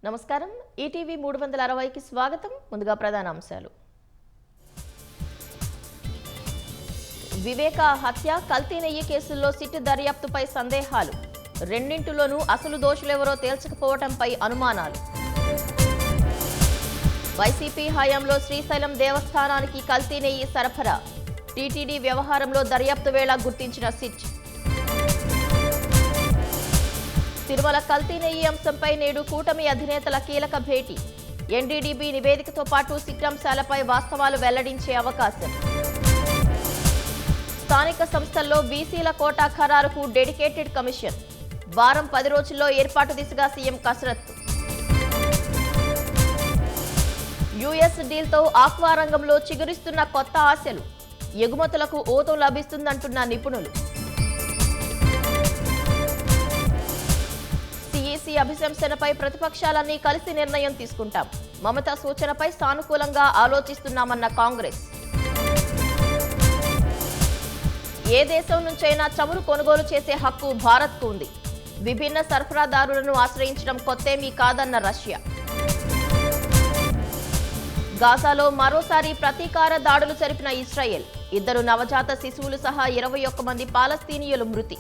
నమస్కారం ఈటీవీ 360కి స్వాగతం. ముందుగా ప్రధాన అంశాలు. వివేక హత్య కల్తీ నెయ్యి కేసుల్లో సిట్ దర్యాప్తుపై సందేహాలు. రెండింటిలోనూ అసలు దోషులెవరో తేల్చకపోవడంపై అనుమానాలు. వైసీపీ హయాంలో శ్రీశైలం దేవస్థానానికి కల్తీ నెయ్యి సరఫరా. టీటీడీ వ్యవహారంలో దర్యాప్తు వేళ గుర్తించిన సిట్. తిరుమల కల్తీ నెయ్యి అంశంపై నేడు కూటమి అధినేతల కీలక భేటీ. ఎన్డీడీబీ నివేదికతో పాటు సిట్ అంశాలపై వాస్తవాలు వెల్లడించే అవకాశం. స్థానిక సంస్థల్లో బీసీల కోటా ఖరారుకు డెడికేటెడ్ కమిషన్. వారం 10 రోజుల్లో ఏర్పాటు దిశగా సీఎం కసరత్తు. యూఎస్ డీల్తో ఆక్వా రంగంలో చిగురిస్తున్న కొత్త ఆశలు. ఎగుమతులకు ఊతం లభిస్తుందంటున్న నిపుణులు. సిఈసి అభిశంసనపై ప్రతిపక్షాలన్నీ కలిసి నిర్ణయం తీసుకుంటాం. మమతా సూచనపై సానుకూలంగా ఆలోచిస్తున్నామన్న కాంగ్రెస్. ఏ దేశం నుంచైనా చమురు కొనుగోలు చేసే హక్కు భారత్కు ఉంది. విభిన్న సరఫరాదారులను ఆశ్రయించడం కొత్తేమీ కాదన్న రష్యా. గాజాలో మరోసారి ప్రతీకార దాడులు జరిపిన ఇజ్రాయెల్. 2 నవజాత శిశువులు సహా 21 మంది పాలస్తీనియులు మృతి.